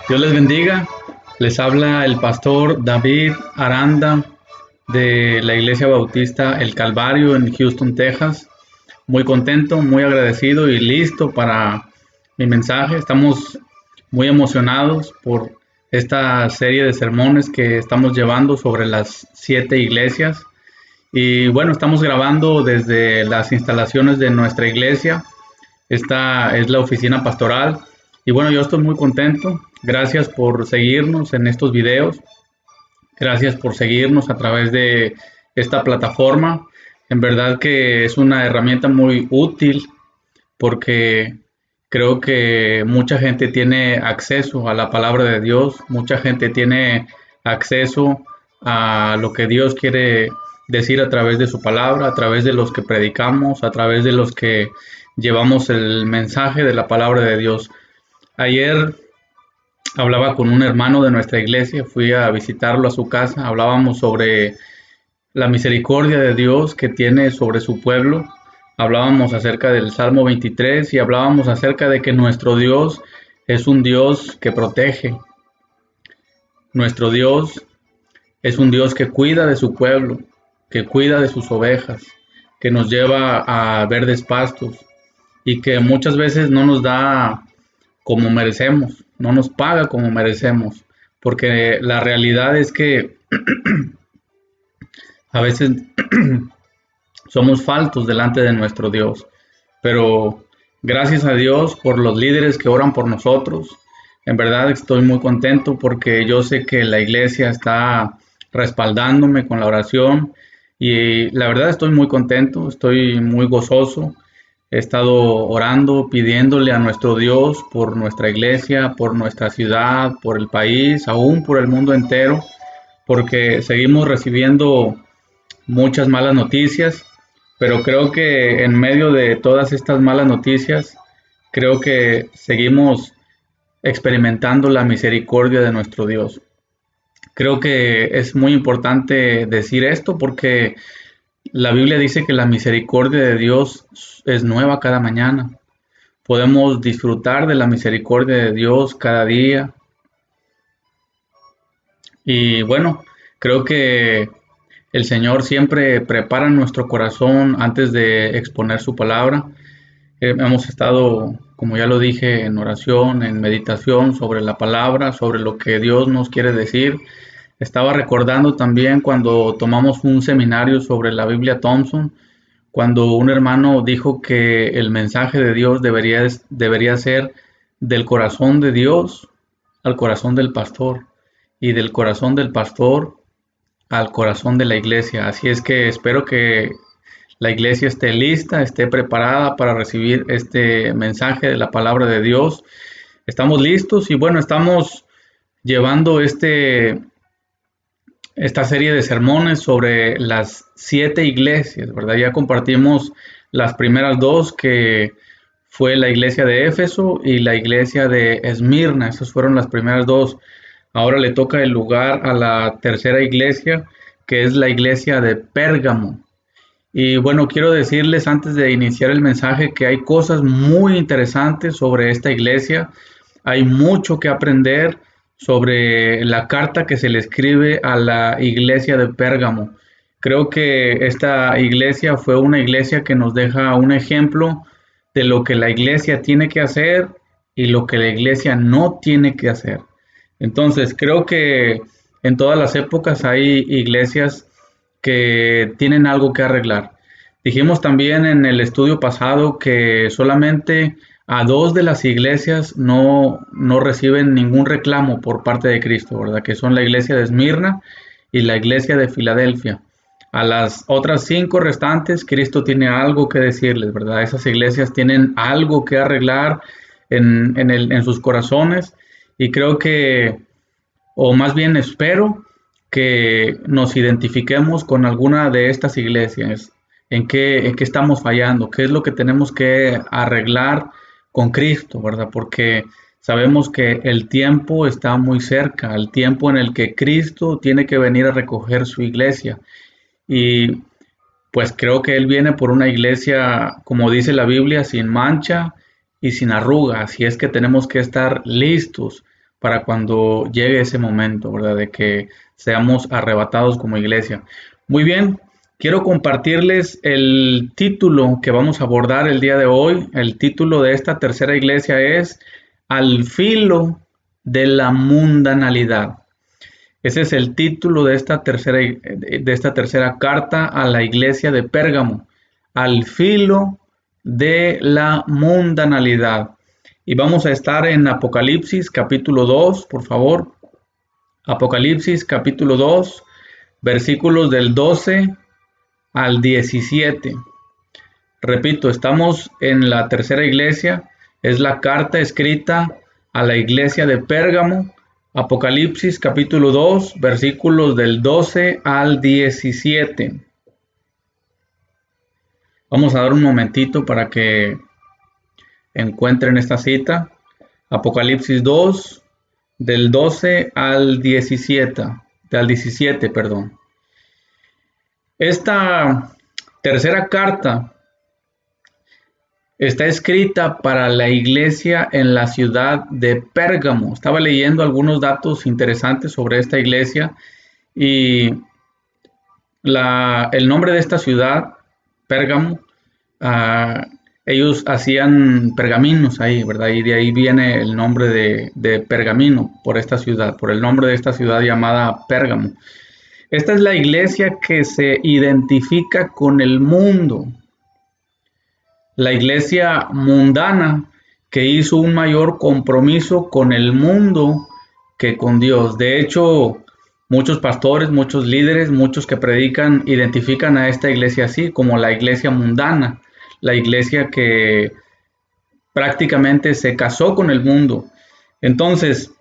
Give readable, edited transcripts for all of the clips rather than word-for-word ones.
Dios les bendiga. Les habla el pastor David Aranda de la Iglesia Bautista El Calvario en Houston, Texas. Muy contento, muy agradecido y listo para mi mensaje. Estamos muy emocionados por esta serie de sermones que estamos llevando sobre las 7 iglesias. Y bueno, estamos grabando desde las instalaciones de nuestra iglesia. Esta es la oficina pastoral. Y bueno, yo estoy muy contento. Gracias por seguirnos en estos videos. Gracias por seguirnos a través de esta plataforma. En verdad que es una herramienta muy útil porque creo que mucha gente tiene acceso a la palabra de Dios. Mucha gente tiene acceso a lo que Dios quiere decir a través de su palabra, a través de los que predicamos, a través de los que llevamos el mensaje de la palabra de Dios. Ayer hablaba con un hermano de nuestra iglesia, fui a visitarlo a su casa, hablábamos sobre la misericordia de Dios que tiene sobre su pueblo, hablábamos acerca del Salmo 23 y hablábamos acerca de que nuestro Dios es un Dios que protege, nuestro Dios es un Dios que cuida de su pueblo, que cuida de sus ovejas, que nos lleva a verdes pastos y que muchas veces no nos da como merecemos, no nos paga como merecemos, porque la realidad es que a veces somos faltos delante de nuestro Dios, pero gracias a Dios por los líderes que oran por nosotros. En verdad estoy muy contento porque yo sé que la iglesia está respaldándome con la oración y la verdad estoy muy contento, estoy muy gozoso. He estado orando, pidiéndole a nuestro Dios por nuestra iglesia, por nuestra ciudad, por el país, aún por el mundo entero, porque seguimos recibiendo muchas malas noticias, pero creo que en medio de todas estas malas noticias, creo que seguimos experimentando la misericordia de nuestro Dios. Creo que es muy importante decir esto porque la Biblia dice que la misericordia de Dios es nueva cada mañana. Podemos disfrutar de la misericordia de Dios cada día. Y bueno, creo que el Señor siempre prepara nuestro corazón antes de exponer su palabra. Hemos estado, como ya lo dije, en oración, en meditación sobre la palabra, sobre lo que Dios nos quiere decir. Estaba recordando también cuando tomamos un seminario sobre la Biblia Thompson, cuando un hermano dijo que el mensaje de Dios debería ser del corazón de Dios al corazón del pastor y del corazón del pastor al corazón de la iglesia. Así es que espero que la iglesia esté lista, esté preparada para recibir este mensaje de la palabra de Dios. Estamos listos y bueno, estamos llevando esta serie de sermones sobre las 7 iglesias, ¿verdad? Ya compartimos las primeras dos, que fue la iglesia de Éfeso y la iglesia de Esmirna. Esas fueron las primeras dos. Ahora le toca el lugar a la tercera iglesia, que es la iglesia de Pérgamo. Y bueno, quiero decirles antes de iniciar el mensaje que hay cosas muy interesantes sobre esta iglesia. Hay mucho que aprender sobre la carta que se le escribe a la iglesia de Pérgamo. Creo que esta iglesia fue una iglesia que nos deja un ejemplo de lo que la iglesia tiene que hacer y lo que la iglesia no tiene que hacer. Entonces, creo que en todas las épocas hay iglesias que tienen algo que arreglar. Dijimos también en el estudio pasado que solamente a dos de las iglesias no reciben ningún reclamo por parte de Cristo, ¿verdad? Que son la iglesia de Esmirna y la iglesia de Filadelfia. A las otras 5 restantes, Cristo tiene algo que decirles, ¿verdad? Esas iglesias tienen algo que arreglar en sus corazones y creo que, o más bien espero, que nos identifiquemos con alguna de estas iglesias. ¿En qué estamos fallando? ¿Qué es lo que tenemos que arreglar con Cristo, verdad? Porque sabemos que el tiempo está muy cerca, el tiempo en el que Cristo tiene que venir a recoger su iglesia. Y pues creo que Él viene por una iglesia, como dice la Biblia, sin mancha y sin arruga. Así es que tenemos que estar listos para cuando llegue ese momento, ¿verdad? De que seamos arrebatados como iglesia. Muy bien, quiero compartirles el título que vamos a abordar el día de hoy. El título de esta tercera iglesia es Al filo de la mundanalidad. Ese es el título de esta tercera carta a la iglesia de Pérgamo. Al filo de la mundanalidad. Y vamos a estar en Apocalipsis capítulo 2, por favor. Apocalipsis capítulo 2, versículos del 12 al 17. Repito, estamos en la tercera iglesia. Es la carta escrita a la iglesia de Pérgamo. Apocalipsis capítulo 2, versículos del 12 al 17. Vamos a dar un momentito para que encuentren esta cita. Apocalipsis 2, del 12 al 17, perdón. Esta tercera carta está escrita para la iglesia en la ciudad de Pérgamo. Estaba leyendo algunos datos interesantes sobre esta iglesia y el nombre de esta ciudad, Pérgamo, ellos hacían pergaminos ahí, ¿verdad? Y de ahí viene el nombre de Pergamino, por esta ciudad, por el nombre de esta ciudad llamada Pérgamo. Esta es la iglesia que se identifica con el mundo. La iglesia mundana que hizo un mayor compromiso con el mundo que con Dios. De hecho, muchos pastores, muchos líderes, muchos que predican, identifican a esta iglesia así, como la iglesia mundana. La iglesia que prácticamente se casó con el mundo. Entonces,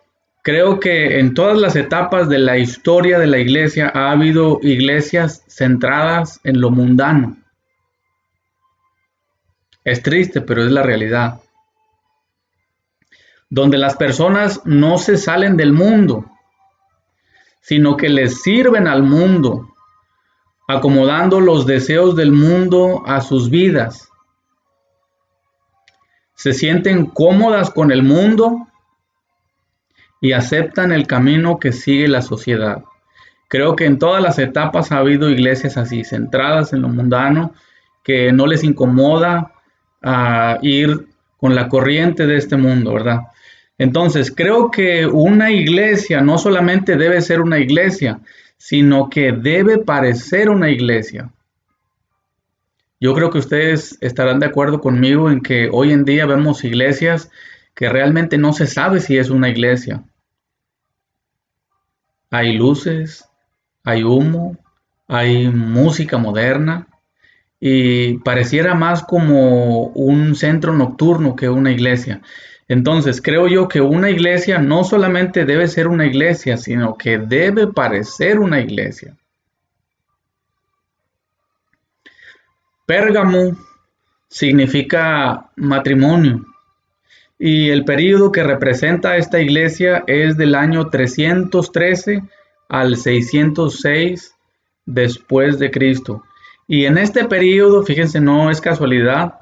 creo que en todas las etapas de la historia de la iglesia ha habido iglesias centradas en lo mundano. Es triste, pero es la realidad. Donde las personas no se salen del mundo, sino que les sirven al mundo, acomodando los deseos del mundo a sus vidas. Se sienten cómodas con el mundo y aceptan el camino que sigue la sociedad. Creo que en todas las etapas ha habido iglesias así, centradas en lo mundano, que no les incomoda ir con la corriente de este mundo, ¿verdad? Entonces, creo que una iglesia no solamente debe ser una iglesia, sino que debe parecer una iglesia. Yo creo que ustedes estarán de acuerdo conmigo en que hoy en día vemos iglesias que realmente no se sabe si es una iglesia. Hay luces, hay humo, hay música moderna y pareciera más como un centro nocturno que una iglesia. Entonces, creo yo que una iglesia no solamente debe ser una iglesia, sino que debe parecer una iglesia. Pérgamo significa matrimonio y el período que representa esta iglesia es del año 313 al 606 después de Cristo. Y en este período, fíjense, no es casualidad,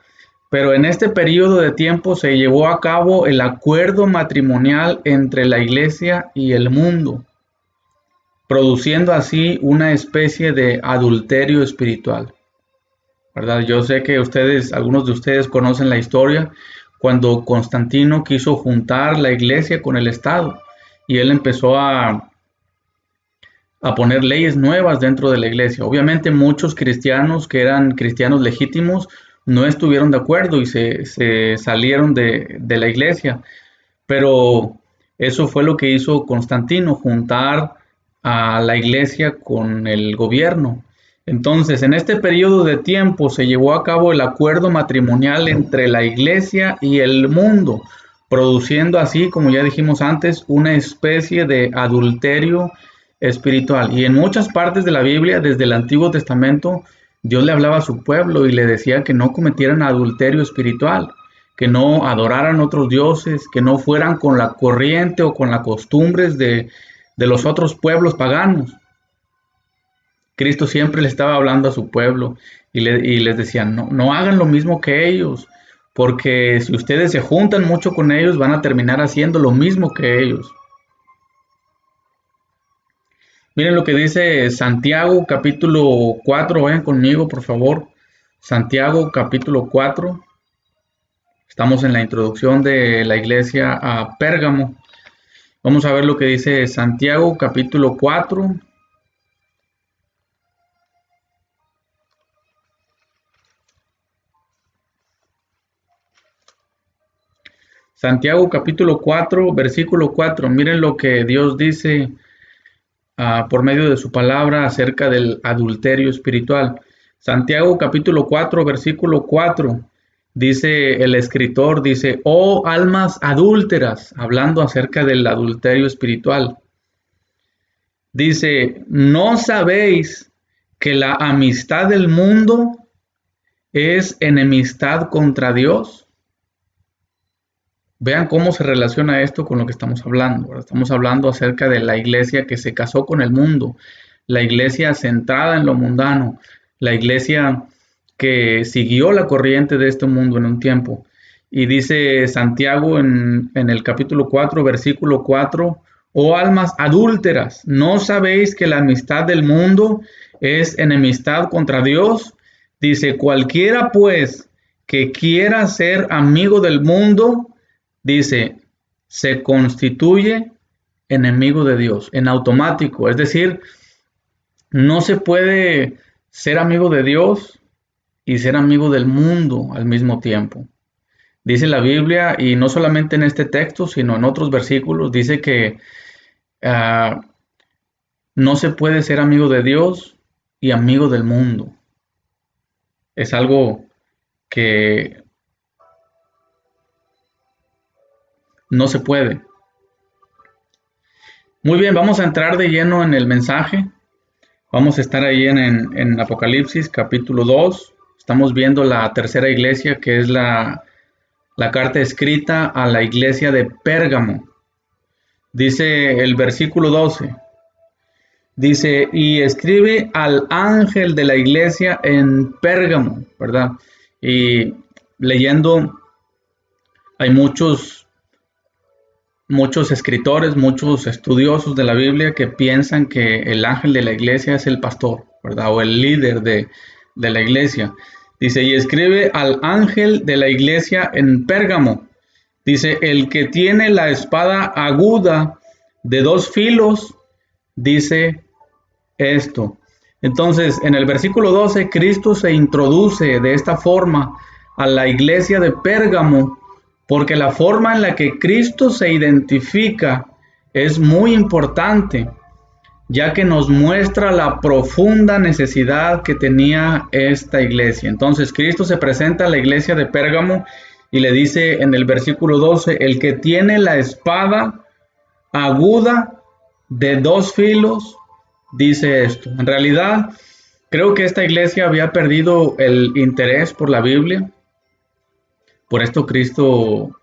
pero en este período de tiempo se llevó a cabo el acuerdo matrimonial entre la iglesia y el mundo, produciendo así una especie de adulterio espiritual. ¿Verdad? Yo sé que algunos de ustedes conocen la historia cuando Constantino quiso juntar la iglesia con el Estado y él empezó a poner leyes nuevas dentro de la iglesia. Obviamente muchos cristianos que eran cristianos legítimos no estuvieron de acuerdo y se salieron de la iglesia, pero eso fue lo que hizo Constantino, juntar a la iglesia con el gobierno. Entonces, en este periodo de tiempo se llevó a cabo el acuerdo matrimonial entre la iglesia y el mundo, produciendo así, como ya dijimos antes, una especie de adulterio espiritual. Y en muchas partes de la Biblia, desde el Antiguo Testamento, Dios le hablaba a su pueblo y le decía que no cometieran adulterio espiritual, que no adoraran otros dioses, que no fueran con la corriente o con las costumbres de los otros pueblos paganos. Cristo siempre le estaba hablando a su pueblo y les decía, no hagan lo mismo que ellos, porque si ustedes se juntan mucho con ellos, van a terminar haciendo lo mismo que ellos. Miren lo que dice Santiago capítulo 4. Vayan conmigo, por favor. Santiago capítulo 4. Estamos en la introducción de la iglesia a Pérgamo. Vamos a ver lo que dice Santiago capítulo 4. Santiago capítulo 4, versículo 4. Miren lo que Dios dice por medio de su palabra acerca del adulterio espiritual. Santiago capítulo 4, versículo 4. Dice el escritor, dice, oh almas adúlteras, hablando acerca del adulterio espiritual. Dice, ¿no sabéis que la amistad del mundo es enemistad contra Dios? Vean cómo se relaciona esto con lo que estamos hablando, ¿verdad? Estamos hablando acerca de la iglesia que se casó con el mundo, la iglesia centrada en lo mundano, la iglesia que siguió la corriente de este mundo en un tiempo. Y dice Santiago en el capítulo 4, versículo 4, oh almas adúlteras, ¿no sabéis que la amistad del mundo es enemistad contra Dios? Dice, cualquiera pues que quiera ser amigo del mundo, dice, se constituye enemigo de Dios en automático. Es decir, no se puede ser amigo de Dios y ser amigo del mundo al mismo tiempo. Dice la Biblia, y no solamente en este texto, sino en otros versículos, dice que no se puede ser amigo de Dios y amigo del mundo. Es algo que no se puede. Muy bien, vamos a entrar de lleno en el mensaje. Vamos a estar ahí en Apocalipsis capítulo 2. Estamos viendo la tercera iglesia, que es la carta escrita a la iglesia de Pérgamo. Dice el versículo 12. Dice, y escribe al ángel de la iglesia en Pérgamo, ¿verdad? Y leyendo, hay muchos escritores, muchos estudiosos de la Biblia que piensan que el ángel de la iglesia es el pastor, ¿verdad? O el líder de la iglesia. Dice, y escribe al ángel de la iglesia en Pérgamo. Dice, el que tiene la espada aguda de 2 filos, dice esto. Entonces, en el versículo 12, Cristo se introduce de esta forma a la iglesia de Pérgamo, porque la forma en la que Cristo se identifica es muy importante, ya que nos muestra la profunda necesidad que tenía esta iglesia. Entonces, Cristo se presenta a la iglesia de Pérgamo y le dice en el versículo 12, el que tiene la espada aguda de 2 filos, dice esto. En realidad, creo que esta iglesia había perdido el interés por la Biblia. Por esto Cristo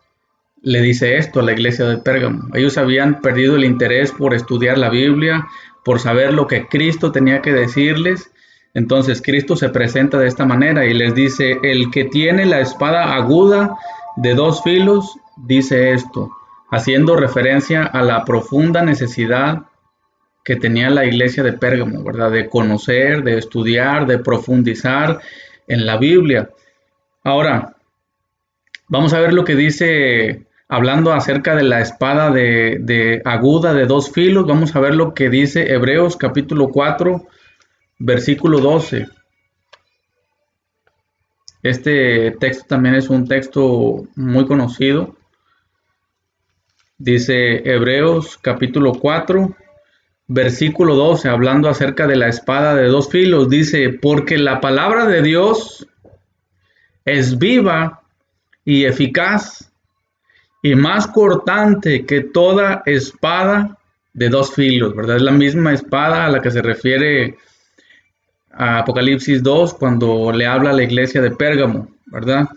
le dice esto a la iglesia de Pérgamo. Ellos habían perdido el interés por estudiar la Biblia, por saber lo que Cristo tenía que decirles. Entonces Cristo se presenta de esta manera y les dice, el que tiene la espada aguda de 2 filos, dice esto, haciendo referencia a la profunda necesidad que tenía la iglesia de Pérgamo, ¿verdad? De conocer, de estudiar, de profundizar en la Biblia. Ahora, vamos a ver lo que dice, hablando acerca de la espada de aguda de 2 filos, vamos a ver lo que dice Hebreos capítulo 4, versículo 12. Este texto también es un texto muy conocido. Dice Hebreos capítulo 4, versículo 12, hablando acerca de la espada de 2 filos, dice, porque la palabra de Dios es viva y eficaz y más cortante que toda espada de 2 filos, ¿verdad? Es la misma espada a la que se refiere a Apocalipsis 2 cuando le habla a la iglesia de Pérgamo, ¿verdad?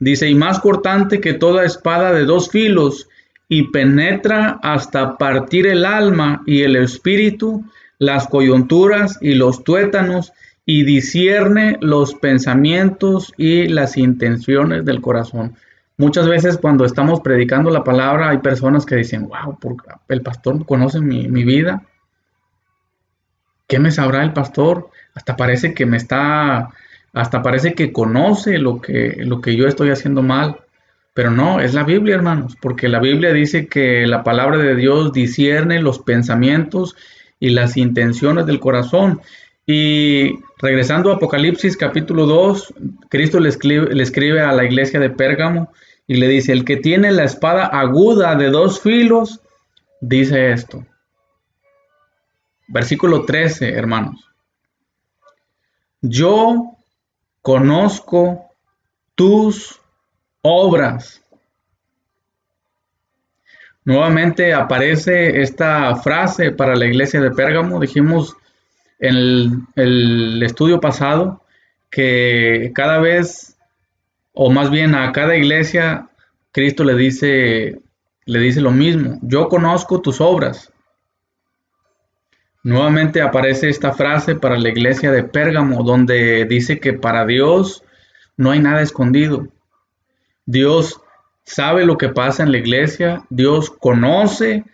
Dice, y más cortante que toda espada de 2 filos y penetra hasta partir el alma y el espíritu, las coyunturas y los tuétanos, y discierne los pensamientos y las intenciones del corazón. Muchas veces cuando estamos predicando la palabra hay personas que dicen, wow, el pastor conoce mi vida. ¿qué me sabrá el pastor? Hasta parece que conoce lo que yo estoy haciendo mal. Pero no, es la Biblia, hermanos, porque la Biblia dice que la palabra de Dios discierne los pensamientos y las intenciones del corazón. Y regresando a Apocalipsis capítulo 2, Cristo le escribe a la iglesia de Pérgamo y le dice, el que tiene la espada aguda de dos filos, dice esto. Versículo 13, hermanos. Yo conozco tus obras. Nuevamente aparece esta frase para la iglesia de Pérgamo. Dijimos en el estudio pasado que cada vez, o más bien a cada iglesia, Cristo le dice lo mismo. Yo conozco tus obras. Nuevamente aparece esta frase para la iglesia de Pérgamo, donde dice que para Dios no hay nada escondido. Dios sabe lo que pasa en la iglesia, Dios conoce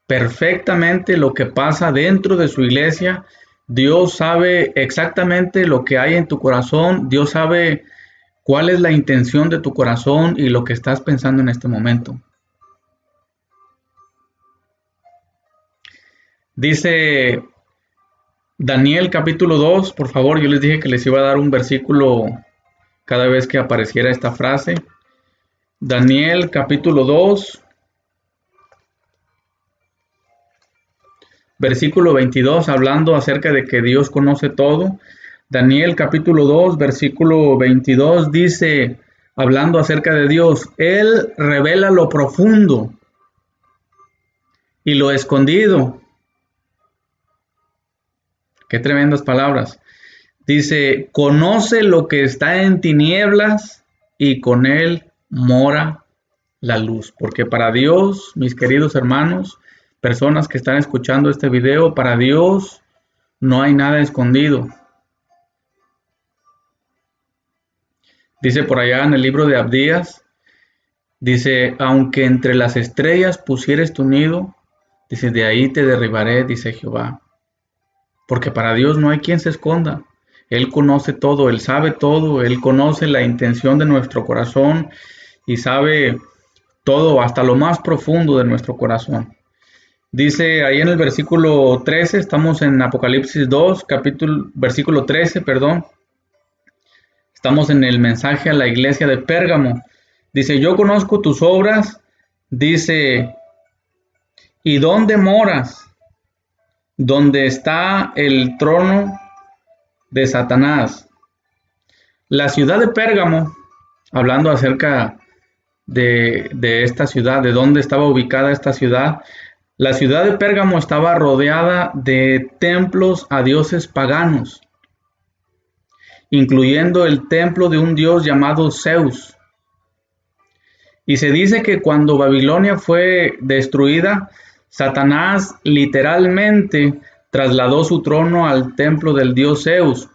perfectamente lo que pasa dentro de su iglesia, Dios sabe exactamente lo que hay en tu corazón, Dios sabe cuál es la intención de tu corazón y lo que estás pensando en este momento. Dice Daniel capítulo 2, por favor, yo les dije que les iba a dar un versículo cada vez que apareciera esta frase. Daniel capítulo 2, versículo 22, hablando acerca de que Dios conoce todo. Daniel capítulo 2, versículo 22 dice, hablando acerca de Dios, Él revela lo profundo y lo escondido. Qué tremendas palabras. Dice, conoce lo que está en tinieblas y con Él mora la luz. Porque para Dios, mis queridos hermanos, personas que están escuchando este video, para Dios no hay nada escondido. Dice por allá en el libro de Abdías, dice, aunque entre las estrellas pusieres tu nido, dice, de ahí te derribaré, dice Jehová. Porque para Dios no hay quien se esconda. Él conoce todo, Él sabe todo, Él conoce la intención de nuestro corazón y sabe todo, hasta lo más profundo de nuestro corazón. Dice ahí en el versículo 13, estamos en Apocalipsis 2, versículo 13, perdón. Estamos en el mensaje a la iglesia de Pérgamo. Dice, yo conozco tus obras, dice, ¿y dónde moras? Donde está el trono de Satanás. La ciudad de Pérgamo, hablando acerca de esta ciudad, de dónde estaba ubicada esta ciudad, la ciudad de Pérgamo estaba rodeada de templos a dioses paganos, incluyendo el templo de un dios llamado Zeus. Y se dice que cuando Babilonia fue destruida, Satanás literalmente trasladó su trono al templo del dios Zeus.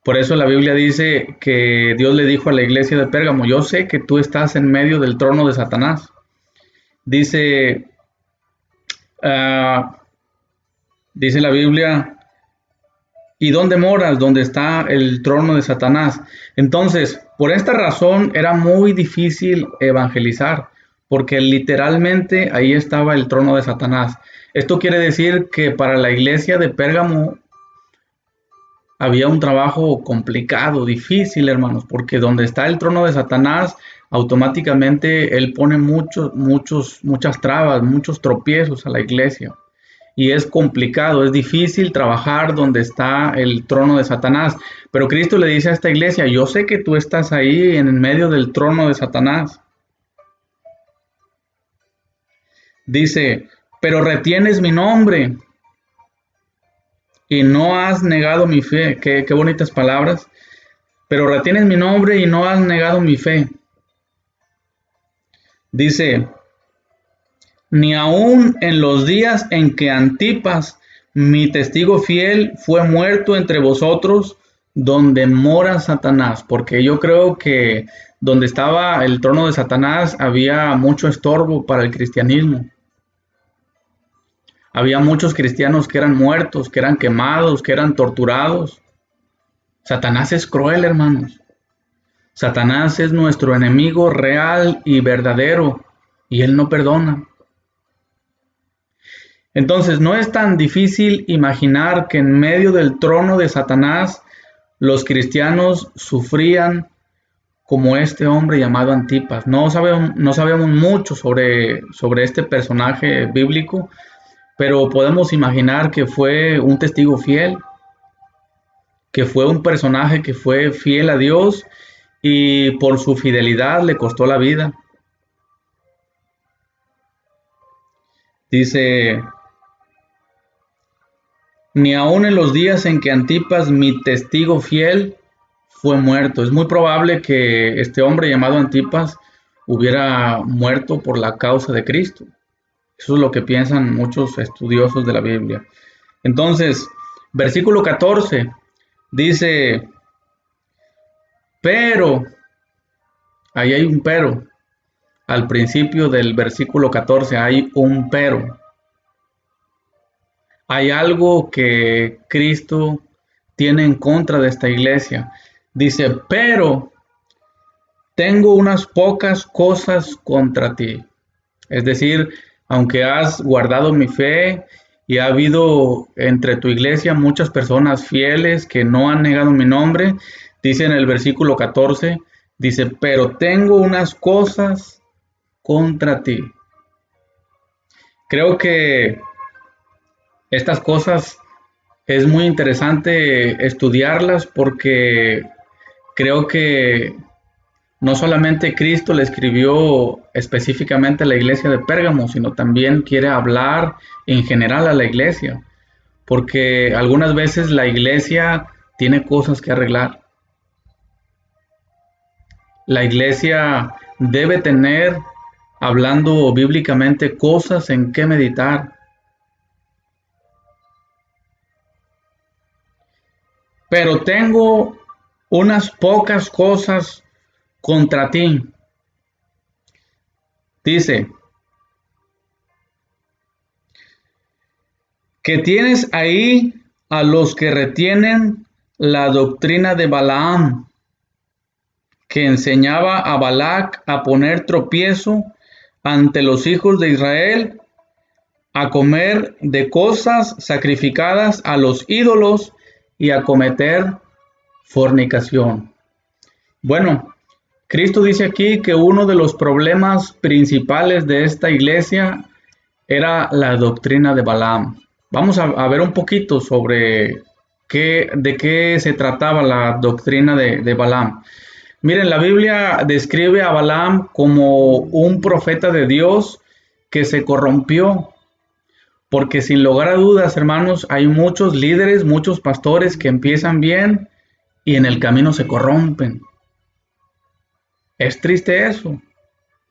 Por eso la Biblia dice que Dios le dijo a la iglesia de Pérgamo, yo sé que tú estás en medio del trono de Satanás. Dice la Biblia, ¿y dónde moras? Donde está el trono de Satanás. Entonces, por esta razón era muy difícil evangelizar, porque literalmente ahí estaba el trono de Satanás. Esto quiere decir que para la iglesia de Pérgamo había un trabajo complicado, difícil, hermanos, porque donde está el trono de Satanás, automáticamente él pone muchas trabas, muchos tropiezos a la iglesia. Y es complicado, es difícil trabajar donde está el trono de Satanás. Pero Cristo le dice a esta iglesia, yo sé que tú estás ahí en medio del trono de Satanás. Dice, pero retienes mi nombre y no has negado mi fe. Qué bonitas palabras. Pero retienes mi nombre y no has negado mi fe. Dice, ni aun en los días en que Antipas, mi testigo fiel, fue muerto entre vosotros, donde mora Satanás, porque yo creo que donde estaba el trono de Satanás había mucho estorbo para el cristianismo. Había muchos cristianos que eran muertos, que eran quemados, que eran torturados. Satanás es cruel, hermanos. Satanás es nuestro enemigo real y verdadero, y él no perdona. Entonces, no es tan difícil imaginar que en medio del trono de Satanás, los cristianos sufrían como este hombre llamado Antipas. No sabemos mucho sobre este personaje bíblico, pero podemos imaginar que fue un testigo fiel, que fue un personaje que fue fiel a Dios y por su fidelidad le costó la vida. Dice, ni aun en los días en que Antipas, mi testigo fiel, fue muerto. Es muy probable que este hombre llamado Antipas hubiera muerto por la causa de Cristo. Eso es lo que piensan muchos estudiosos de la Biblia. Entonces, versículo 14 dice, pero, ahí hay un pero. Al principio del versículo 14 hay un pero. Hay algo que Cristo tiene en contra de esta iglesia. Dice, pero tengo unas pocas cosas contra ti. Es decir, aunque has guardado mi fe y ha habido entre tu iglesia muchas personas fieles que no han negado mi nombre, dice en el versículo 14, dice, pero tengo unas cosas contra ti. Creo que estas cosas es muy interesante estudiarlas porque creo que no solamente Cristo le escribió específicamente a la iglesia de Pérgamo, sino también quiere hablar en general a la iglesia, porque algunas veces la iglesia tiene cosas que arreglar. La iglesia debe tener, hablando bíblicamente, cosas en que meditar. Pero tengo unas pocas cosas contra ti. Dice, que tienes ahí a los que retienen la doctrina de Balaam, que enseñaba a Balac a poner tropiezo ante los hijos de Israel, a comer de cosas sacrificadas a los ídolos y a cometer fornicación. Bueno, Cristo dice aquí que uno de los problemas principales de esta iglesia era la doctrina de Balaam. Vamos a ver un poquito sobre de qué se trataba la doctrina de Balaam. Miren, la Biblia describe a Balaam como un profeta de Dios que se corrompió, porque sin lugar a dudas, hermanos, hay muchos líderes, muchos pastores que empiezan bien y en el camino se corrompen. Es triste eso,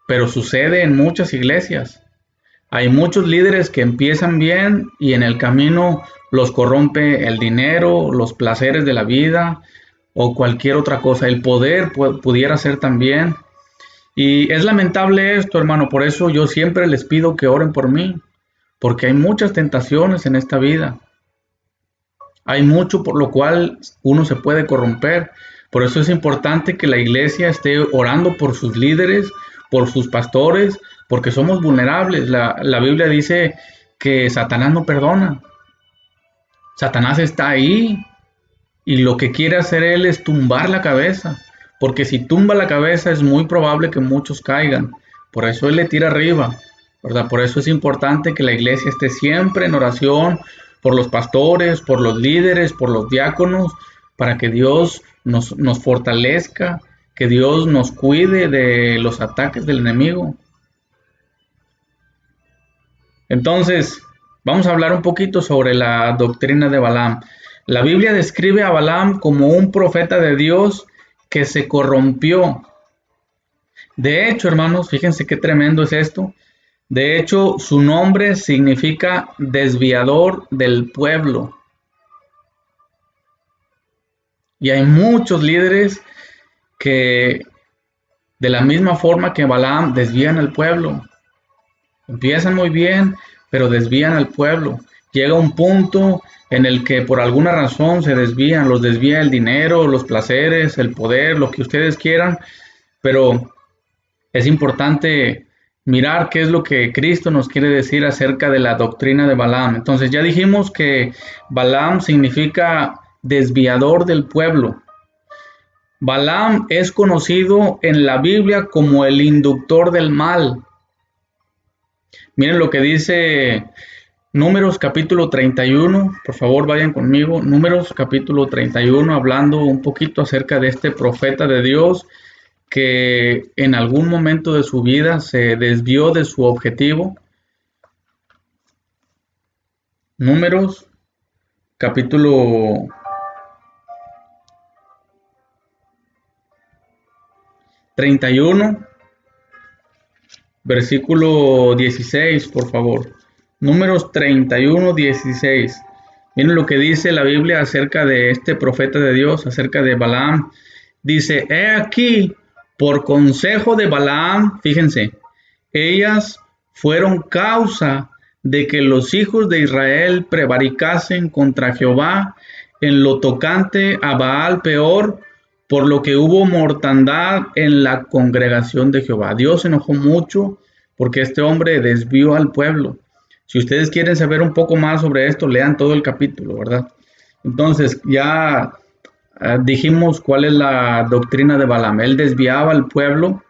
pero sucede en muchas iglesias. Hay muchos líderes que empiezan bien y en el camino los corrompe el dinero, los placeres de la vida o cualquier otra cosa. El poder pudiera ser también. Y es lamentable esto, hermano. Por eso yo siempre les pido que oren por mí, porque hay muchas tentaciones en esta vida. Hay mucho por lo cual uno se puede corromper. Por eso es importante que la iglesia esté orando por sus líderes, por sus pastores, porque somos vulnerables. La Biblia dice que Satanás no perdona. Satanás está ahí y lo que quiere hacer él es tumbar la cabeza, porque si tumba la cabeza es muy probable que muchos caigan. Por eso él le tira arriba, ¿verdad? Por eso es importante que la iglesia esté siempre en oración por los pastores, por los líderes, por los diáconos, para que Dios nos fortalezca, que Dios nos cuide de los ataques del enemigo. Entonces, vamos a hablar un poquito sobre la doctrina de Balaam. La Biblia describe a Balaam como un profeta de Dios que se corrompió. De hecho, hermanos, fíjense qué tremendo es esto. De hecho, su nombre significa desviador del pueblo. Y hay muchos líderes que de la misma forma que Balaam desvían al pueblo. Empiezan muy bien, pero desvían al pueblo. Llega un punto en el que por alguna razón se desvían, los desvía el dinero, los placeres, el poder, lo que ustedes quieran, pero es importante mirar qué es lo que Cristo nos quiere decir acerca de la doctrina de Balaam. Entonces ya dijimos que Balaam significa desviador del pueblo. Balaam es conocido en la Biblia como el inductor del mal. Miren lo que dice Números capítulo 31, por favor vayan conmigo. Números capítulo 31, hablando un poquito acerca de este profeta de Dios que en algún momento de su vida se desvió de su objetivo. Números capítulo 31, versículo 16, por favor. Números 31, 16. Miren lo que dice la Biblia acerca de este profeta de Dios, acerca de Balaam. Dice, he aquí, por consejo de Balaam, fíjense, ellas fueron causa de que los hijos de Israel prevaricasen contra Jehová en lo tocante a Baal Peor, por lo que hubo mortandad en la congregación de Jehová. Dios se enojó mucho porque este hombre desvió al pueblo. Si ustedes quieren saber un poco más sobre esto, lean todo el capítulo, ¿verdad? Entonces, ya dijimos cuál es la doctrina de Balaam. Él desviaba al pueblo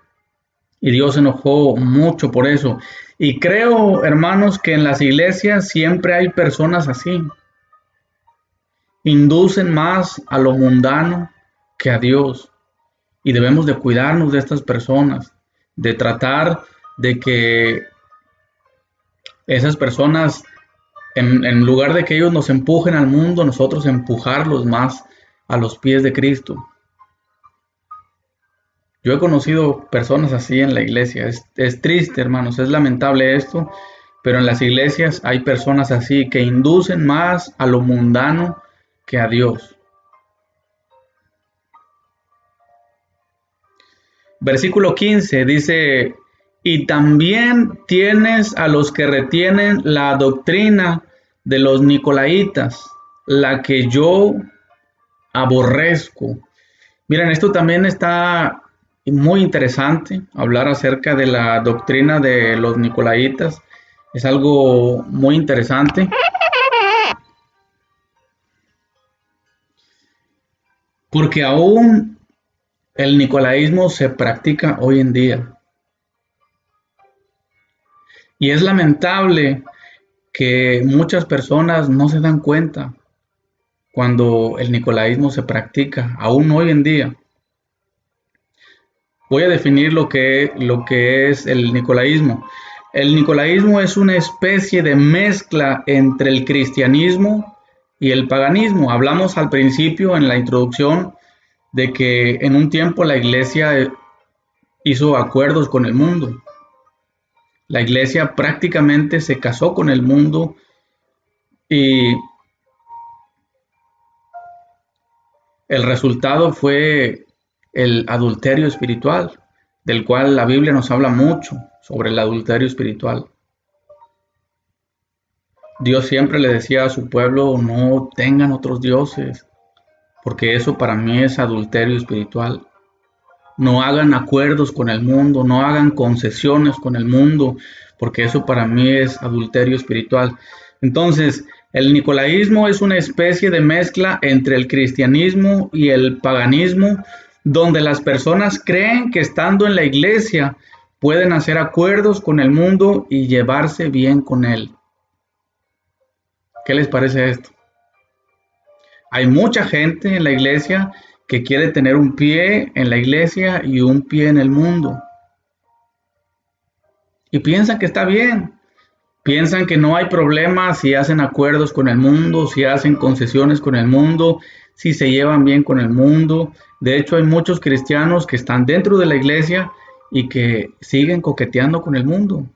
y Dios se enojó mucho por eso. Y creo, hermanos, que en las iglesias siempre hay personas así. Inducen más a lo mundano que a Dios. Y debemos de cuidarnos de estas personas, de tratar de que esas personas, en lugar de que ellos nos empujen al mundo, nosotros empujarlos más a los pies de Cristo. Yo he conocido personas así en la iglesia. Es triste, hermanos, es lamentable esto, pero en las iglesias hay personas así que inducen más a lo mundano que a Dios. Versículo 15 dice, y también tienes a los que retienen la doctrina de los nicolaitas, la que yo aborrezco. Miren, esto también está muy interesante, hablar acerca de la doctrina de los nicolaitas. Es algo muy interesante. Porque aún el nicolaísmo se practica hoy en día. Y es lamentable que muchas personas no se dan cuenta cuando el nicolaísmo se practica, aún hoy en día. Voy a definir lo que es el nicolaísmo. El nicolaísmo es una especie de mezcla entre el cristianismo y el paganismo. Hablamos al principio en la introducción de que en un tiempo la iglesia hizo acuerdos con el mundo. La iglesia prácticamente se casó con el mundo y el resultado fue el adulterio espiritual, del cual la Biblia nos habla mucho sobre el adulterio espiritual. Dios siempre le decía a su pueblo, no tengan otros dioses, porque eso para mí es adulterio espiritual. No hagan acuerdos con el mundo, no hagan concesiones con el mundo, porque eso para mí es adulterio espiritual. Entonces, el nicolaísmo es una especie de mezcla entre el cristianismo y el paganismo, donde las personas creen que estando en la iglesia pueden hacer acuerdos con el mundo y llevarse bien con él. ¿Qué les parece esto? Hay mucha gente en la iglesia que quiere tener un pie en la iglesia y un pie en el mundo. Y piensan que está bien. Piensan que no hay problema si hacen acuerdos con el mundo, si hacen concesiones con el mundo, si se llevan bien con el mundo. De hecho, hay muchos cristianos que están dentro de la iglesia y que siguen coqueteando con el mundo.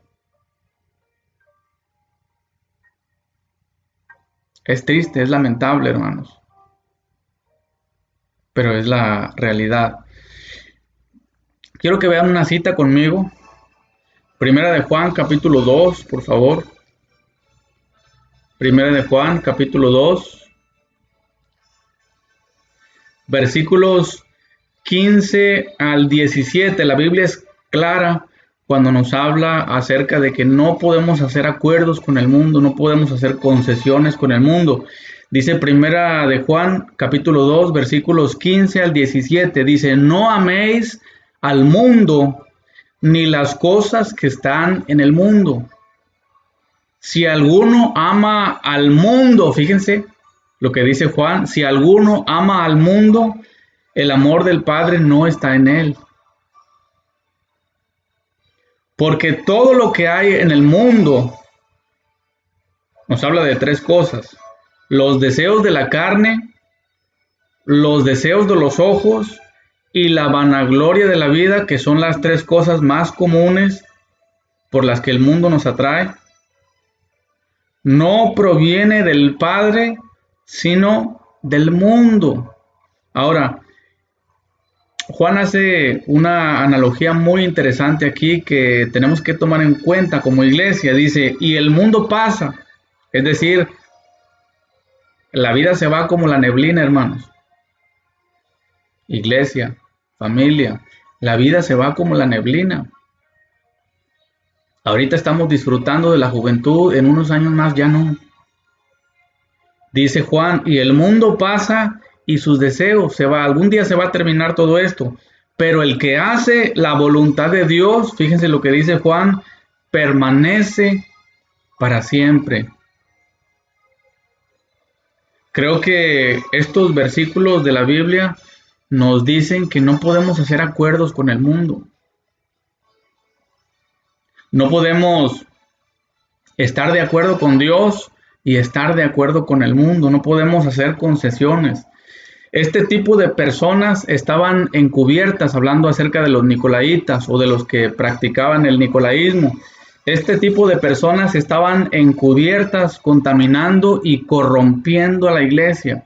Es triste, es lamentable, hermanos, pero es la realidad. Quiero que vean una cita conmigo. Primera de Juan, capítulo 2, por favor. Primera de Juan, capítulo 2, versículos 15 al 17. La Biblia es clara cuando nos habla acerca de que no podemos hacer acuerdos con el mundo, no podemos hacer concesiones con el mundo. Dice Primera de Juan, capítulo 2, versículos 15 al 17. Dice, no améis al mundo ni las cosas que están en el mundo. Si alguno ama al mundo, fíjense lo que dice Juan, si alguno ama al mundo, el amor del Padre no está en él. Porque todo lo que hay en el mundo nos habla de tres cosas: los deseos de la carne, los deseos de los ojos y la vanagloria de la vida, que son las tres cosas más comunes por las que el mundo nos atrae. No proviene del Padre, sino del mundo. Ahora, Juan hace una analogía muy interesante aquí que tenemos que tomar en cuenta como iglesia. Dice, y el mundo pasa, es decir, la vida se va como la neblina, hermanos. Iglesia, familia, la vida se va como la neblina. Ahorita estamos disfrutando de la juventud, en unos años más ya no. Dice Juan, y el mundo pasa y sus deseos se va. Algún día se va a terminar todo esto. Pero el que hace la voluntad de Dios, fíjense lo que dice Juan, permanece para siempre. Creo que estos versículos de la Biblia nos dicen que no podemos hacer acuerdos con el mundo. No podemos estar de acuerdo con Dios y estar de acuerdo con el mundo. No podemos hacer concesiones. Este tipo de personas estaban encubiertas, hablando acerca de los nicolaitas o de los que practicaban el nicolaísmo. Este tipo de personas estaban encubiertas, contaminando y corrompiendo a la iglesia.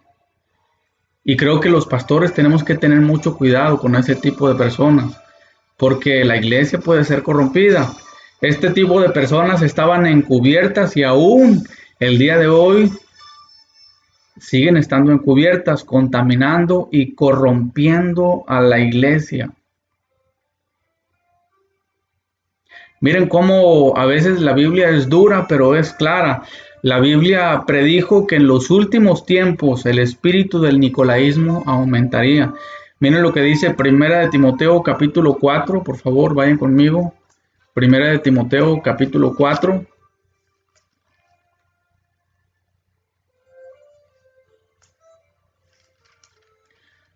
Y creo que los pastores tenemos que tener mucho cuidado con ese tipo de personas, porque la iglesia puede ser corrompida. Este tipo de personas estaban encubiertas y aún el día de hoy siguen estando encubiertas, contaminando y corrompiendo a la iglesia. Miren cómo a veces la Biblia es dura, pero es clara. La Biblia predijo que en los últimos tiempos el espíritu del nicolaísmo aumentaría. Miren lo que dice Primera de Timoteo capítulo 4, por favor, vayan conmigo. Primera de Timoteo capítulo 4.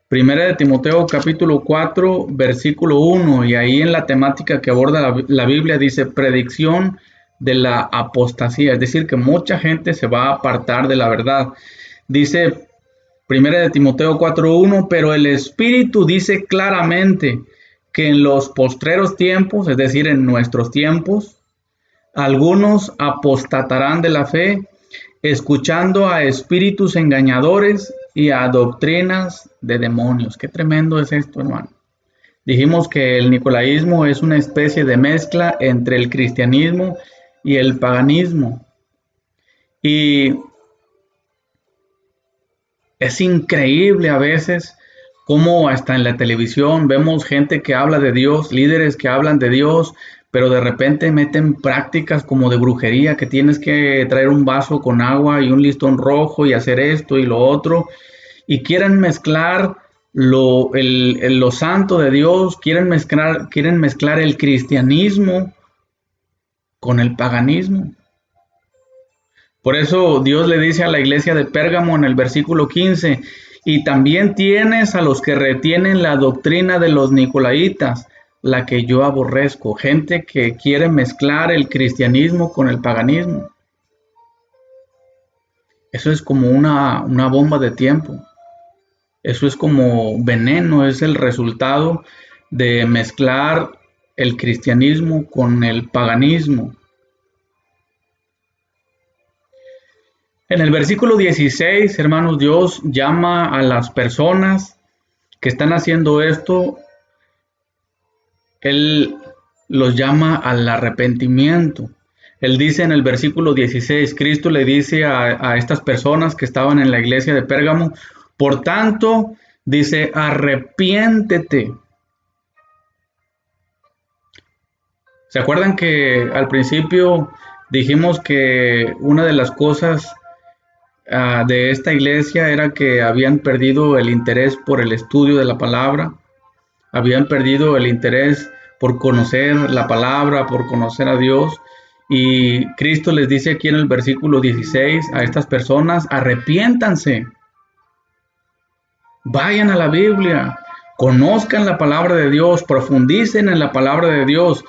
Primera de Timoteo capítulo 4, versículo 1, y ahí en la temática que aborda la Biblia dice predicción de la apostasía, es decir, que mucha gente se va a apartar de la verdad. Dice Primera de Timoteo 4:1, pero el Espíritu dice claramente que en los postreros tiempos, es decir, en nuestros tiempos, algunos apostatarán de la fe, escuchando a espíritus engañadores y a doctrinas de demonios. Qué tremendo es esto, hermano. Dijimos que el nicolaísmo es una especie de mezcla entre el cristianismo y el paganismo. Y es increíble a veces cómo hasta en la televisión vemos gente que habla de Dios, líderes que hablan de Dios, pero de repente meten prácticas como de brujería, que tienes que traer un vaso con agua y un listón rojo y hacer esto y lo otro, y quieren mezclar lo santo de Dios, quieren mezclar el cristianismo con el paganismo. Por eso Dios le dice a la iglesia de Pérgamo en el versículo 15, y también tienes a los que retienen la doctrina de los nicolaitas, la que yo aborrezco, gente que quiere mezclar el cristianismo con el paganismo. Eso es como una bomba de tiempo. Eso es como veneno, es el resultado de mezclar el cristianismo con el paganismo. En el versículo 16, hermanos, Dios llama a las personas que están haciendo esto, Él los llama al arrepentimiento. Él dice en el versículo 16, Cristo le dice a estas personas que estaban en la iglesia de Pérgamo, por tanto, dice, arrepiéntete. ¿Se acuerdan que al principio dijimos que una de las cosas de esta iglesia era que habían perdido el interés por el estudio de la palabra, habían perdido el interés por conocer la palabra, por conocer a Dios? Y Cristo les dice aquí en el versículo 16 a estas personas, arrepiéntanse, vayan a la Biblia, conozcan la palabra de Dios, profundicen en la palabra de Dios.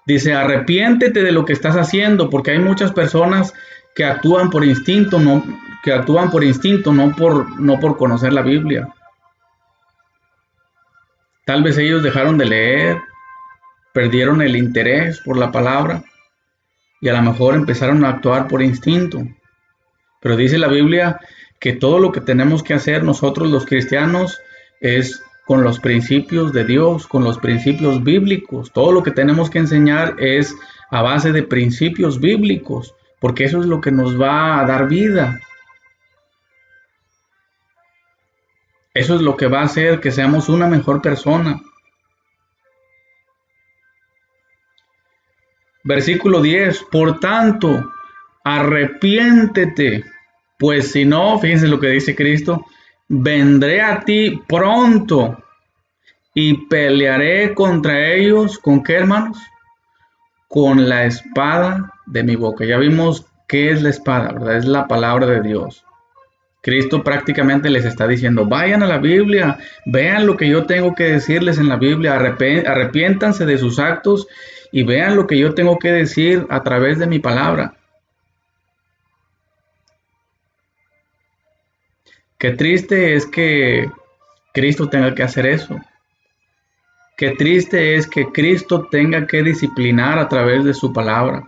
Dice, arrepiéntete de lo que estás haciendo, porque hay muchas personas que actúan por instinto, no por conocer la Biblia. Tal vez ellos dejaron de leer, perdieron el interés por la palabra y a lo mejor empezaron a actuar por instinto. Pero dice la Biblia que todo lo que tenemos que hacer nosotros los cristianos es con los principios de Dios, con los principios bíblicos. Todo lo que tenemos que enseñar es a base de principios bíblicos, porque eso es lo que nos va a dar vida. Eso es lo que va a hacer que seamos una mejor persona. Versículo 10, por tanto, arrepiéntete, pues si no, fíjense lo que dice Cristo, vendré a ti pronto y pelearé contra ellos. ¿Con qué, hermanos? Con la espada de mi boca. Ya vimos qué es la espada, ¿verdad? Es la palabra de Dios. Cristo prácticamente les está diciendo, vayan a la Biblia, vean lo que yo tengo que decirles en la Biblia, arrepiéntanse de sus actos y vean lo que yo tengo que decir a través de mi palabra. Qué triste es que Cristo tenga que hacer eso. Qué triste es que Cristo tenga que disciplinar a través de su palabra.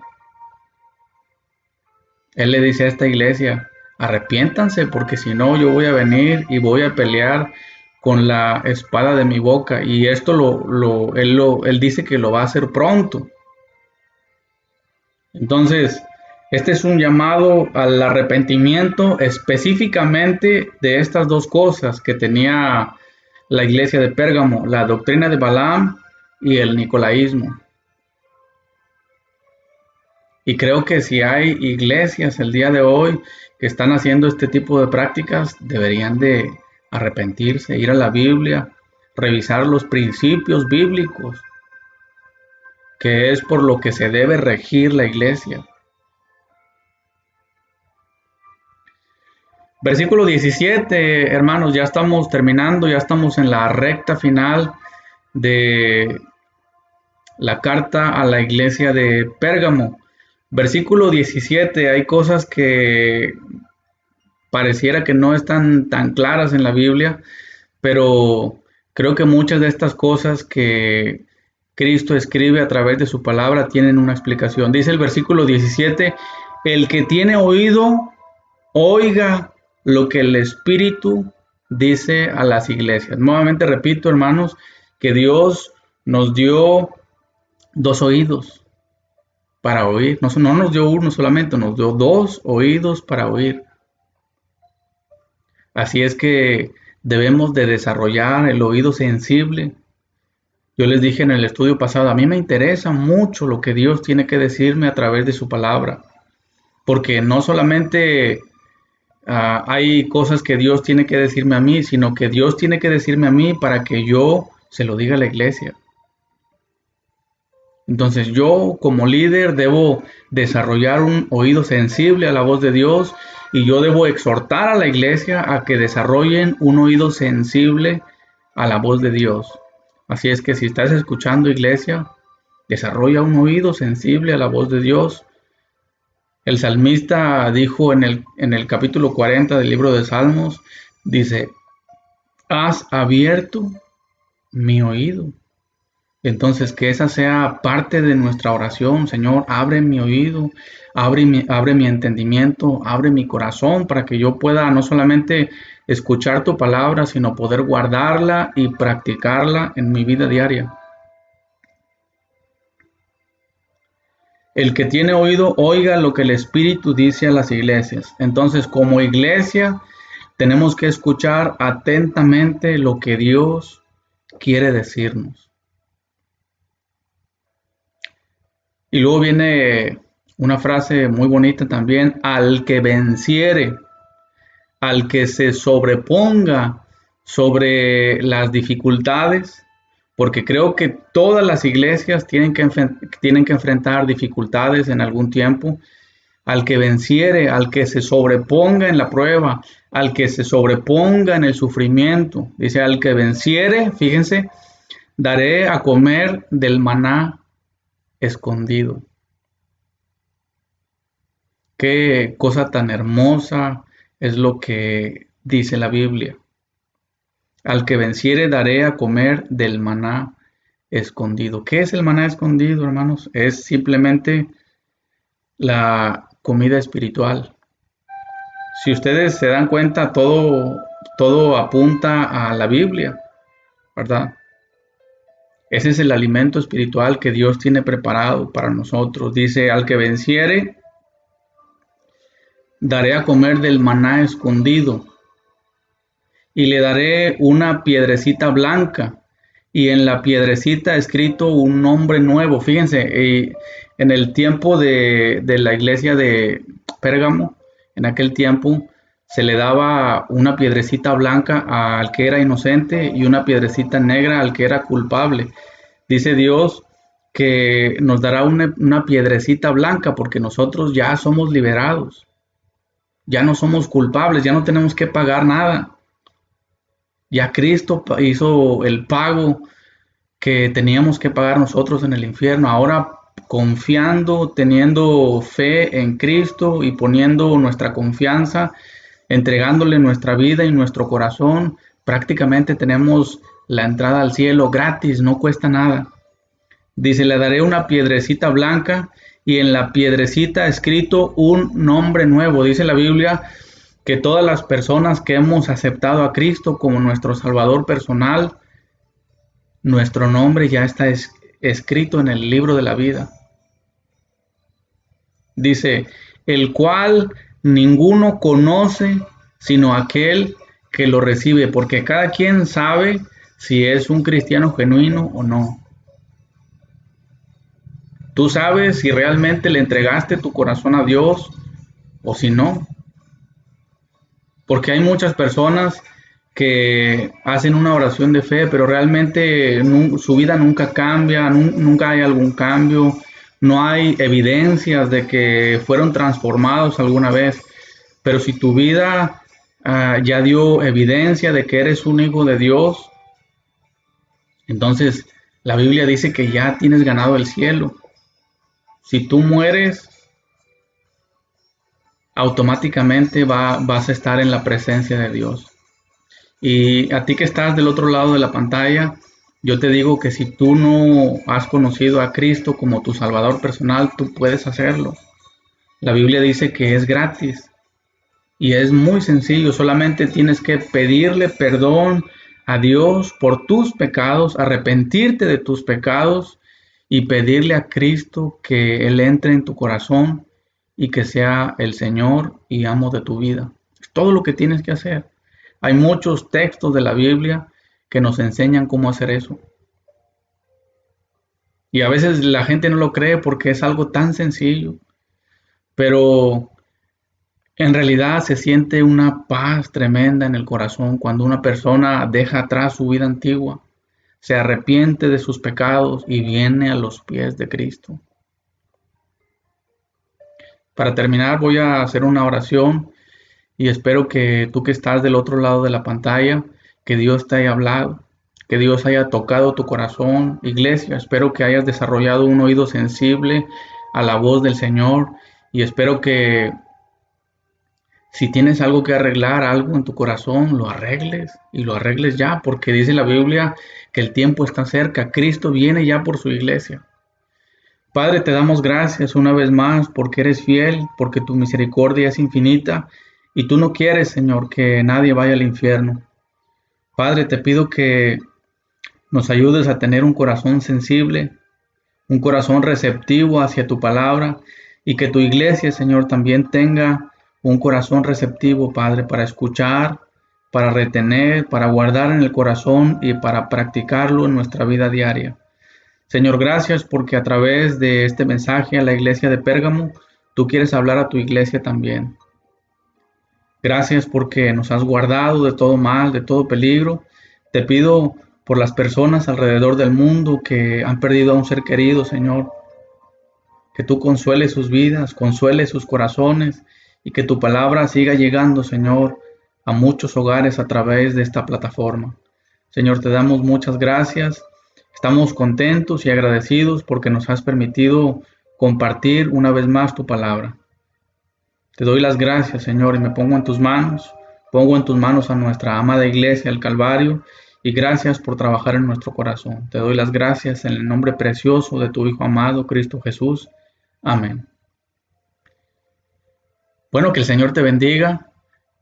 Él le dice a esta iglesia, arrepiéntanse porque si no yo voy a venir y voy a pelear con la espada de mi boca. Y esto él dice que lo va a hacer pronto. Entonces, este es un llamado al arrepentimiento específicamente de estas dos cosas que tenía la iglesia de Pérgamo, la doctrina de Balaam y el nicolaísmo. Y creo que si hay iglesias el día de hoy que están haciendo este tipo de prácticas, deberían de arrepentirse, ir a la Biblia, revisar los principios bíblicos, que es por lo que se debe regir la iglesia. Versículo 17, hermanos, ya estamos terminando, ya estamos en la recta final de la carta a la iglesia de Pérgamo. Versículo 17, hay cosas que pareciera que no están tan claras en la Biblia, pero creo que muchas de estas cosas que Cristo escribe a través de su palabra tienen una explicación. Dice el versículo 17, el que tiene oído, oiga lo que el Espíritu dice a las iglesias. Nuevamente repito, hermanos, que Dios nos dio dos oídos para oír. No nos dio uno solamente, nos dio dos oídos para oír. Así es que debemos de desarrollar el oído sensible. Yo les dije en el estudio pasado, a mí me interesa mucho lo que Dios tiene que decirme a través de su palabra, porque no solamente hay cosas que Dios tiene que decirme a mí, sino que Dios tiene que decirme a mí para que yo se lo diga a la iglesia. Entonces yo como líder debo desarrollar un oído sensible a la voz de Dios y yo debo exhortar a la iglesia a que desarrollen un oído sensible a la voz de Dios. Así es que si estás escuchando, iglesia, desarrolla un oído sensible a la voz de Dios. El salmista dijo en el capítulo 40 del libro de Salmos, dice, has abierto mi oído. Entonces, que esa sea parte de nuestra oración. Señor, abre mi oído, abre mi entendimiento, abre mi corazón para que yo pueda no solamente escuchar tu palabra, sino poder guardarla y practicarla en mi vida diaria. El que tiene oído, oiga lo que el Espíritu dice a las iglesias. Entonces, como iglesia, tenemos que escuchar atentamente lo que Dios quiere decirnos. Y luego viene una frase muy bonita también: al que venciere, al que se sobreponga sobre las dificultades, porque creo que todas las iglesias tienen que enfrentar dificultades en algún tiempo. Al que venciere, al que se sobreponga en la prueba, al que se sobreponga en el sufrimiento. Dice, al que venciere, fíjense, daré a comer del maná escondido. Qué cosa tan hermosa es lo que dice la Biblia. Al que venciere daré a comer del maná escondido. ¿Qué es el maná escondido, hermanos? Es simplemente la comida espiritual. Si ustedes se dan cuenta, todo apunta a la Biblia, ¿verdad? Ese es el alimento espiritual que Dios tiene preparado para nosotros. Dice, al que venciere, daré a comer del maná escondido y le daré una piedrecita blanca y en la piedrecita escrito un nombre nuevo. Fíjense, en el tiempo de la iglesia de Pérgamo, en aquel tiempo se le daba una piedrecita blanca al que era inocente y una piedrecita negra al que era culpable. Dice Dios que nos dará una piedrecita blanca porque nosotros ya somos liberados, ya no somos culpables, ya no tenemos que pagar nada. Ya Cristo hizo el pago que teníamos que pagar nosotros en el infierno. Ahora, confiando, teniendo fe en Cristo y poniendo nuestra confianza, entregándole nuestra vida y nuestro corazón, prácticamente tenemos la entrada al cielo gratis, no cuesta nada. Dice, le daré una piedrecita blanca y en la piedrecita escrito un nombre nuevo. Dice la Biblia que todas las personas que hemos aceptado a Cristo como nuestro Salvador personal, nuestro nombre ya está escrito en el libro de la vida. Dice, el cual ninguno conoce sino aquel que lo recibe, porque cada quien sabe si es un cristiano genuino o no. Tú sabes si realmente le entregaste tu corazón a Dios o si no. Porque hay muchas personas que hacen una oración de fe, pero realmente su vida nunca cambia, nunca hay algún cambio, no hay evidencias de que fueron transformados alguna vez. Pero si tu vida ya dio evidencia de que eres un hijo de Dios, entonces la Biblia dice que ya tienes ganado el cielo. Si tú mueres, automáticamente vas a estar en la presencia de Dios. Y a ti que estás del otro lado de la pantalla, yo te digo que si tú no has conocido a Cristo como tu Salvador personal, tú puedes hacerlo. La Biblia dice que es gratis y es muy sencillo, solamente tienes que pedirle perdón a Dios por tus pecados, arrepentirte de tus pecados y pedirle a Cristo que Él entre en tu corazón y que sea el Señor y amo de tu vida. Es todo lo que tienes que hacer. Hay muchos textos de la Biblia que nos enseñan cómo hacer eso. Y a veces la gente no lo cree porque es algo tan sencillo, pero en realidad se siente una paz tremenda en el corazón cuando una persona deja atrás su vida antigua, se arrepiente de sus pecados y viene a los pies de Cristo. Para terminar, voy a hacer una oración y espero que tú que estás del otro lado de la pantalla, que Dios te haya hablado, que Dios haya tocado tu corazón, iglesia. Espero que hayas desarrollado un oído sensible a la voz del Señor y espero que si tienes algo que arreglar, algo en tu corazón, lo arregles y lo arregles ya, porque dice la Biblia que el tiempo está cerca. Cristo viene ya por su iglesia. Padre, te damos gracias una vez más porque eres fiel, porque tu misericordia es infinita y tú no quieres, Señor, que nadie vaya al infierno. Padre, te pido que nos ayudes a tener un corazón sensible, un corazón receptivo hacia tu palabra y que tu iglesia, Señor, también tenga un corazón receptivo, Padre, para escuchar, para retener, para guardar en el corazón y para practicarlo en nuestra vida diaria. Señor, gracias porque a través de este mensaje a la iglesia de Pérgamo, tú quieres hablar a tu iglesia también. Gracias porque nos has guardado de todo mal, de todo peligro. Te pido por las personas alrededor del mundo que han perdido a un ser querido, Señor, que tú consueles sus vidas, consueles sus corazones y que tu palabra siga llegando, Señor, a muchos hogares a través de esta plataforma. Señor, te damos muchas gracias. Estamos contentos y agradecidos porque nos has permitido compartir una vez más tu palabra. Te doy las gracias, Señor, y me pongo en tus manos. Pongo en tus manos a nuestra amada iglesia, el Calvario, y gracias por trabajar en nuestro corazón. Te doy las gracias en el nombre precioso de tu Hijo amado, Cristo Jesús. Amén. Bueno, que el Señor te bendiga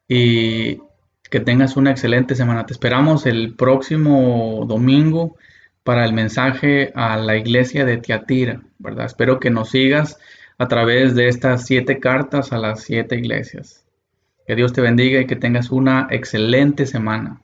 y que tengas una excelente semana. Te esperamos el próximo domingo para el mensaje a la iglesia de Tiatira, ¿verdad? Espero que nos sigas a través de estas 7 cartas a las 7 iglesias. Que Dios te bendiga y que tengas una excelente semana.